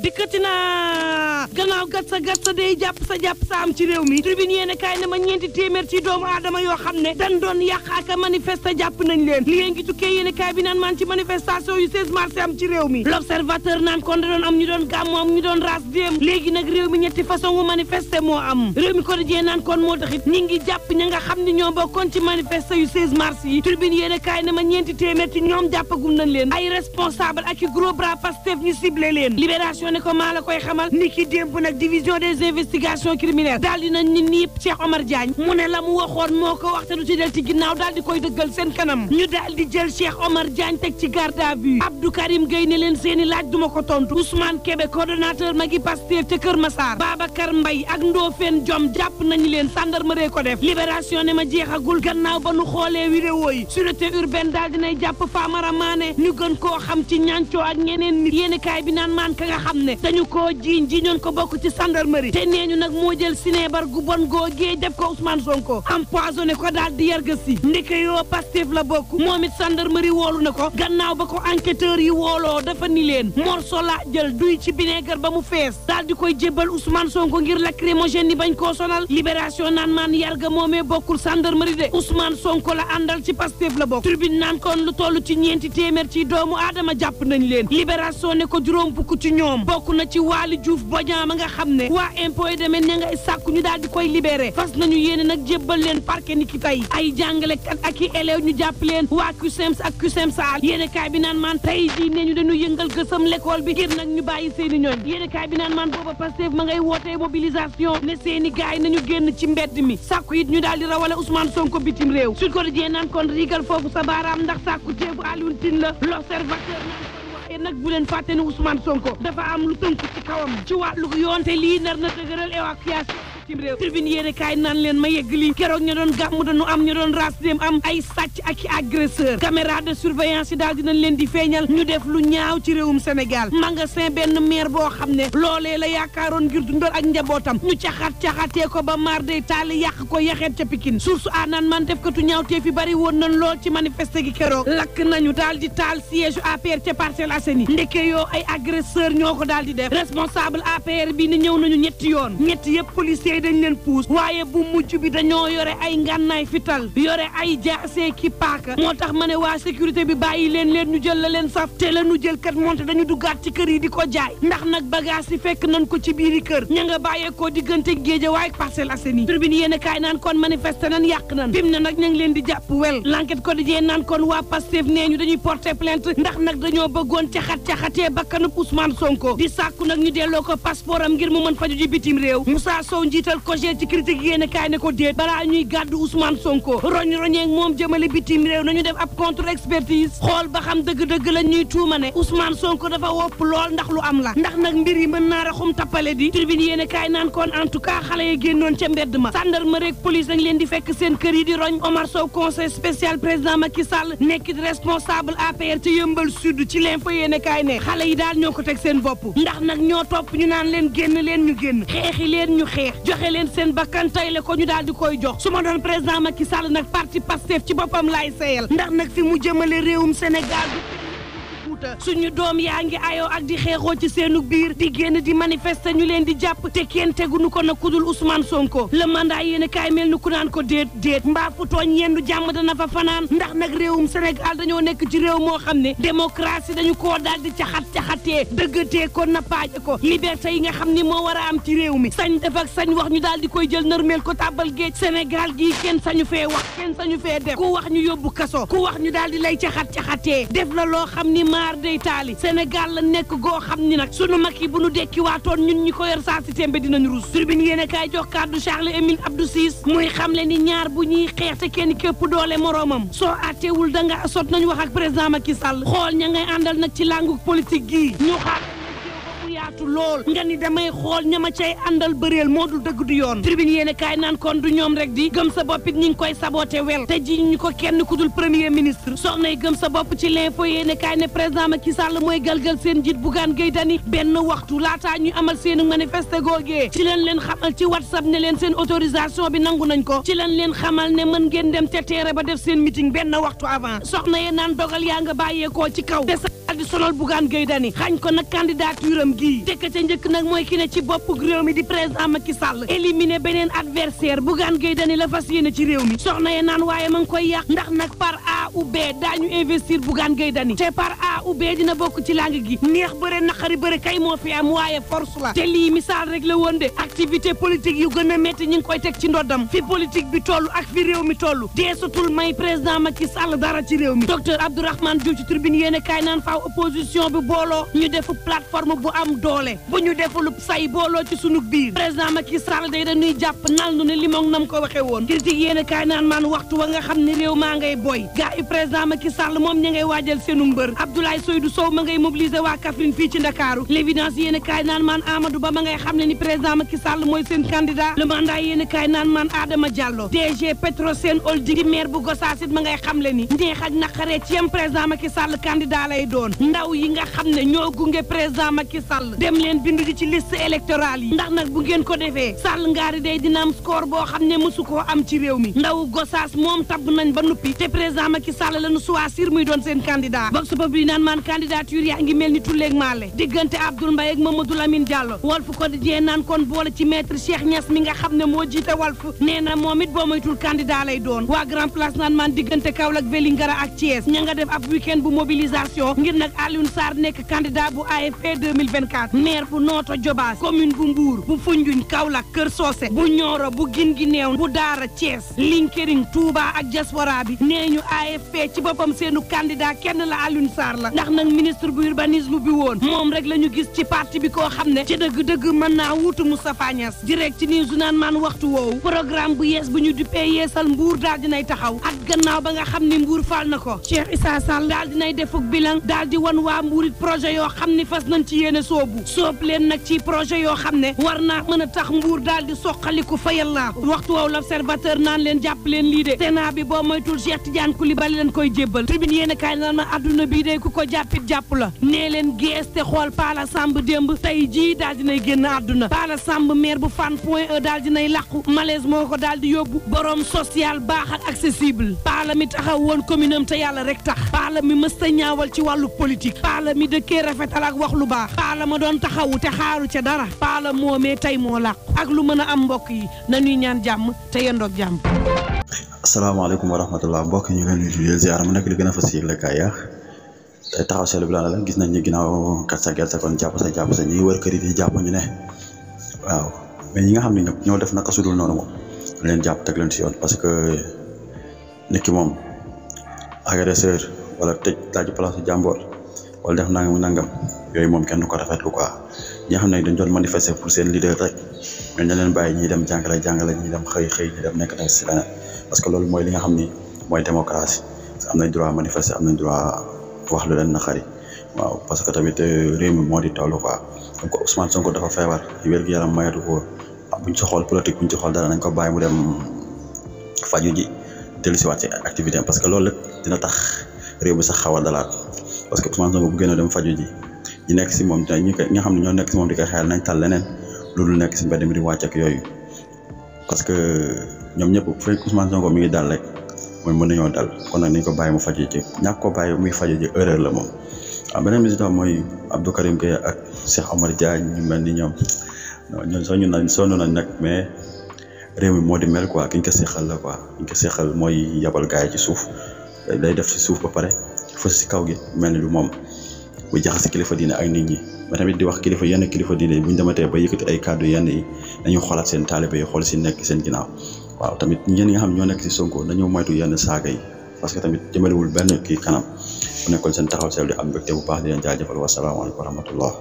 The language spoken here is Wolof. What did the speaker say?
dikkati na gannaaw gat sa day jàpp sa am ci réew mi tribune yéene kaay ne ma ñeenti téeméer ci doomu aadama yoo xam ne dañ doon yàq ak manifester jàpp nañ leen li ngi tukkee yéene kaay bi naan maan ci manifestation yu 16 mars am ci réew mi l'observateur naan kon da doon am ñu doon gàmmu am ñu doon raas déem léegi nag réew mi ñetti façon wu manifester moo am réew mi quotidien naan kon moo taxit ñi ngi jàpp ña nga xam ne ñoo bokkoon ci manifester yu 16 mars yi tribune yéene kaay ne ma ñeenti téeméer ci ñoom jàppagum nañ leen ay responsable ak i gros bras Pastef ñu ciblé leen libération ne ko maa la koy xamal ni ki démb nag division des investigations criminelles daal dinañ ni niip Cheikh Omar Diagne mu ne la mu waxoon moo ko waxte du ci del ci ginnaaw daal di koy dëggal seen kanam ñu daal di jël Cheikh Omar Diagne teg ci garde à vue Abdou Karim Gueye ne leen seeni laaj duma ko tontu Ousmane Kébé coordonnateur magi Pastef ca Kër Massar Babacar Mbaye ak Ndofène Diom jàpp nañu leen gendarmerie ko def libération ne ma jeexagul gannaaw ba nu xoolee vidéo yi sûreté urbaine daal dinay jàpp Famara Mané ñu gën koo xam ci ñancoo ak ñeneen nit yéeni kaay bi naan maan ka nga xam ne dañu koo jiiñoon ko bokk ci gendarmerie te nee ñu nag moo jël sinébar gu bon googee def ko Ousmane Sonko empoisonné ko daal di yarga si ndeke yoo Pastef la bokk moom it gendarmerie woolu na ko gannaaw ba ko enquêteurs yi wooloo dafa ni leen morceau la jël duy ci vinaigre ba mu fees daal di koy jébbal Ousmane Sonko ngir lacrymogène yi bañ koo sonal libération naan maan yarga moomee bokkul gendarmerie de Ousmane Sonko la àndal ci Pastef la bokk tribune naan kon lu toll ci ñeenti téeméer ci doomu aadama jàpp nañ leen libération ne ko juróom fukk ci ñoom bokk na ci Waly Diouf Bodian ma nga xam ne waa impôt et domaine ña ngay sàkku ñu daal di koy libéré fas nañu yéene nag jébbal leen parquet ni ki tey ay jàngalekat ak i élèves ñu jàpp leen waa CUSEMS ak CUSEMSA yéene kaay bi naan maan tey jii ne ñu dañu yëngal gësam l'école bi ngir nag ñu bàyyi seeni ñooñ yéene kaay bi naan maan booba Pastef ma ngay wootee mobilisation ne seeni gaay nañu génn ci mbedd mi sàkku it ñu daal di rawale Ousmane Sonko bitim réew Sud Quotidien naan kon riigal foofu sa baaraam ndax sàkku teebu Alioune Tine la l'Observateur nag bu leen fàtte ne Ousmane Sonko dafa am lu tënk ci kawam ci wàllu yoon te lii nar na dëgëral évacuation bitim réew tribune yéene kaay naan leen ma yegg lii keroog ñu doon gàmmu dañu am ñu doon ras dem am ay sàcc ak i agresseur caméra de surveillance yi daal dinañ leen di feeñal ñu def lu ñaaw ci réewum Sénégal magasin benn maire boo xam ne loolee la yaakaaroon ngir dundal ak njabootam ñu caxatee ko ba maar day taal yàq ko yaxeet ca Pikine source a naan man def katu ñaaw te fi bari woon nañ lool ci manifester gi keroog lakk nañu daal di taal siège APR ca Parcelles Assainies ndeke yoo ay agresseur ñoo ko daal di def responsable APR bi ni ñëw nañu ñetti yoon ñetti yëpp policiers dañ leen puus waaye bu mujj bi dañoo yore ay ngànnaay fital yore ay jaasee ki paaka moo tax ma ne waa sécurité bi bàyyi leen ñu jël la leen saf te la nu jël kat monte dañu duggaat ci kër yi di ko jaay ndax nag bagage yi fekk nañ ko ci biiri kër ña nga bàyyeekoo diggante Guédiawaye ak Parcelles Assainies tribune yéen kaay naan kon manifester nañ yàq nañ fi mu ne nag ña ngi leen di jàpp wel l'enquête quotidien naan kon waa Pastef nee ñu dañuy porter plainte ndax nag dañoo bëggoon caxatee bakkanub Ousmane Sonko di sàkku nag ñu delloo ko passeport am ngir mu mën faju ji bitim réew Moussa Sow njiital COJER ci critique yéen kaay ne ko déet balaa ñuy gàddu Ousmane Sonko roñeeg moom jëmale bitim réew nañu def ab contre expertise xool ba xam dëgg-dëgg la ñuy tuuma ne Ousmane Sonko dafa wopp lool ndax lu am la ndax nag mbir yi mën naa raxum tappale di tribune yéen kaay naan kon en tout cas xale yi génnoon ca mbedd ma gendarmerie ak police nañ leen di fekk seen kër yi di roñ Omar Sow conseil spécial président Macky Sall nekkit responsable APR ci Yeumbeul Sud ci l'info yéen kaay ne xale yi daal ñoo ko teg seen bopp ndax nag ñoo topp ñu naan leen génn leen ñu génn xeexi leen ñu xeex joxe leen seen bakkan tayle ko ñu daal di koy jox su ma doon président Macky Sall nag parti Pastef ci boppam laay seeyal ndax nag fi mu jëmale réewum Sénégal suñu doom yaa ngi ayoo ak di xeexoo ci seenu biir di génn di manifester ñu leen di jàpp te kenn tegunu ko na kudul Ousmane Sonko le mandat yéen kaay mel ni ku naan ko déet mbaa fu tooñ yendu jàmm dana fa fanaan ndax nag réewum Sénégal dañoo nekk ci réew moo xam ne démocratie dañu koo daal di caxatee dëggatee ko nappaaje ko liberté yi nga xam ni moo war a am ci réew mi sañ def ak sañ wax ñu daal di koy jël nërmeel ko tàbbal géej Sénégal gii kenn sañu fee wax kenn sañu fee def ku wax ñu yóbbu kaso ku wax ñu daal di lay caxatee def la loo xam ni maar day taali Sénégal la nekk goo xam ni nag sunu mag yi bu nu dekki waatoon ñun ñi ko yor saa si tembe dinañu rus tribune yéen a kaay jox kàddu Charles Émile Abdou Ciss muy xamle ni ñaar bu ñuy xeex te kenn képp doole moroomam soo àtteewul da nga sot nañu wax ak président Macky Sall xool ña ngay àndal nag ci langu politique gii ñu xaar yaatu lool nga ni damay xool ñama cay àndal bëreel moo dul dëgg du yoon tribune yéen kaay naan kon du ñoom rek di gëm sa bopp it ñi ngi koy saboté wel te ji ñu ko kenn ku dul premier ministre soxnay gëm sa bopp ci l'info yéen kaay ne président Macky Sall mooy galgal seen njiit Bougane Gueye Dany benn waxtu laataa ñuy amal seen manifeste googee ci lañ leen xamal ci WhatsApp ne leen seen autorisation bi nangu nañ ko ci lañ leen xamal ne mën ngeen dem te teere ba def seen meeting benn waxtu avant soxna yee naan dogal yaa nga bàyyeekoo ci kaw di sonal Bougane Gueye Dany xañ ko nag candidature am gii tekk ca njëkk nag mooy ki ne ci bopp réew mi di président Macky Sall éliminer beneen adversaire Bougane Gueye Dany la fas yéene ci réew mi soxna ye naan waaye ma ngi koy yàq ndax nag par A ou B daañu investir Bougane Gueye Dany te par A ou B dina bokk ci lang gi neex bëre naqari bëre kay moo fi am waaye force la te lii misaal rek la woon de activité politique yu gën a métti ñi ngi koy teg ci ndoddam fi politique bi toll ak fi réew mi toll deesatul may président Macky Sall dara ci réew mi docteur Abdourahmane Diouf ci tribune yéene kaay naan faaw opposition bi booloo ñu defu plateforme bu am doole bu ñu deful say booloo ci sunu biir président Macky Sall day dañuy jàpp nal nu ne limoŋ nam ko waxee woon critique yéene kaay naan maan waxtu wa nga xam ne réew maa ngay boy gaa yi président Macky Sall moom ña ngay waajal seenu mbër Abdoulaye Seydou Sow ma ngay mobiliser waa Kaffrine fii ci Ndakaaru l'évidence yéene kaay naan maan Amadou Ba ma ngay xam ne ni président Macky Sall mooy seen candidat le mandat yéene kaay naan maan Adama Diallo DG Petrosen Holding maire bu Gossas it ma ngay xam le ni neex ak naqaree ci yam président Macky Sall candidat lay doon ndaw yi nga xam ne ñoo gunge président Macky Sall dem leen bindu ji ci liste électorale yi ndax nag bu ngeen ko defee Sall ngaari day dina am score boo xam ne mësu koo am ci réew mi ndaw Gossas moom tabb nañ ba nuppi te président Macky Sall la nu choisir muy doon seen candidat Vox Populi naan maan candidature yaa ngi mel ni tulleeg maale diggante Abdoul Mbaye ak Mamadou Lamine Diallo Walf Quotidien naan kon boole ci maître Cheikh Niass mi nga xam ne moo jiite Walf nee na moom it boo moytul candidat lay doon waa Grand Place naan maan diggante Kaolack Vélingara ak Thiès ña nga def ab week-end bu mobilisation ngir nag Alioune Sarr nekk candidat bu AFP 2024 maire bu Notto Diobass commune bu Mbour bu Foundiougne Kaolack Kër Socé bu Nioro bu Guinguinéo bu Daara Thiès Linkering Touba ak diaspora bi nee ñu AFP ci boppam seenu candidat kenn la Alioune Sarr la ndax nag ministre bu urbanisme bi woon moom rek la ñu gis ci parti bi koo xam ne ci dëgg-dëgg mën naa wuutu Moustapha Niass direct news naan maan waxtu woowu programme bu yees bu ñu duppee yeesal Mbour daal dinay taxaw ak gannaaw ba nga xam ne Mbour fal na ko Cheikh Issa Sall daal dinay defuk bilan daal di wan waa Mbour it projet yoo xam ne fas nañ ci yéene soobu soob leen nag ci projet yoo xam ne war naa mën a tax Mbour daal di soqaliku fayallaa waxtu woowu l'observateur naan leen jàpp leen lii de Sénat bi boo moytul Cheikh Tidiane Coulibaly leen koy jébbal tribune yéen a kaay naan ma adduna bii de ku ko jàppit jàpp la nee leen gees te xool Pala Samb démb tey jii daal dinay génn àdduna Pala Samb maire bu Fann Point E daal dinay làqu malaise moo ko daal di yóbbu borom social baax ak accessible Pala mi taxaw woon commune am te yàlla rek tax Pala mi mësta ñaawal ci wàllu politique Pala mi dëkkee rafetal ak wax lu baax Pala ma doon taxawu te xaaru ca dara Pala moomee tey moo làqu ak lu mën a am mbokk yi nañuy ñaan jàmm te yendoog jàmm. asalaamaaleykum wa rahmatullah mbokk ñu ngi leen di ziar mu nekk li gën a fas yéene kaay tey taxaw seetlu bi la gis nañ ni ginnaaw kat sa gerte kon jàpp sa ñi wër kër yi di jàpp ñu ne waaw mais ñi nga xam ne ñoo def naka sudul noonu moom leen jàpp teg leen si yoon parce que nit ki moom agresseur wala tëj laaj place jàmboor wala def nangam yooyu moom kenn du ko rafetlu quoi ñi nga xam ne dañ doon manifester pour seen leader rek mais ñu leen bàyyi ñi dem jàngale ñi dem xëy ñi dem nekk si leneen parce que loolu mooy li nga xam ni mooy démocratie am nañ droit manifester am nañ droit wax lu leen naqari waaw parce que tamit réew mi moo di toll quoi donc Ousmane Sonko dafa feebar wér-gu-yaram mayatu ko buñ ci xool politique buñ ci xool dara nañ ko bàyyi mu dem faju ji dellusiwaat ci activité parce que loolu lépp dina tax réew mi sax xaw a dalaat parce que Ousmane Sonko bu gën a dem faju ji ñi nekk si moom ñi nga xam ne ñoo nekk si moom di koy xel nañ tal leneen loolu nekk si mbedd mi di wàcc ak yooyu parce que ñoom ñëpp fekk Ousmane Sonko mi ngi dal rek mooy mën nañoo dal kon nag nañ ko bàyyi mu faju ji ñàkk ko bàyyi muy faju ji erreur la moom waaw beneen bi si tam mooy Abdou Karim Gueye ak Cheikh Omar Diagne ñu mel ni ñoom sonn nañ nag mais réew mi moo di mel quoi ki ñu ko seexal la quoi ki ñu ko seexal mooy yabal gars yi ci suuf day def ci suuf ba pare fës si kaw gi mel ni lu moom bu jaxase kilifa diine ak nit ñi mais tamit di wax yenn kilifa diine yi bu ñu dematee ba yëkkati ay kàddu yenn yi dañu xoolaat seen taalibe yi xool si nekk seen ginnaaw waaw tamit ñenn nga xam ñoo nekk si Sonko dañoo moytu yenn saaga yi parce que tamit jëmalewul benn kii kanam bu nekkoon seen taxaw seetlu di am mbégte bu baax di leen jaajëfal wasalaamaaleykum wa rahmatullah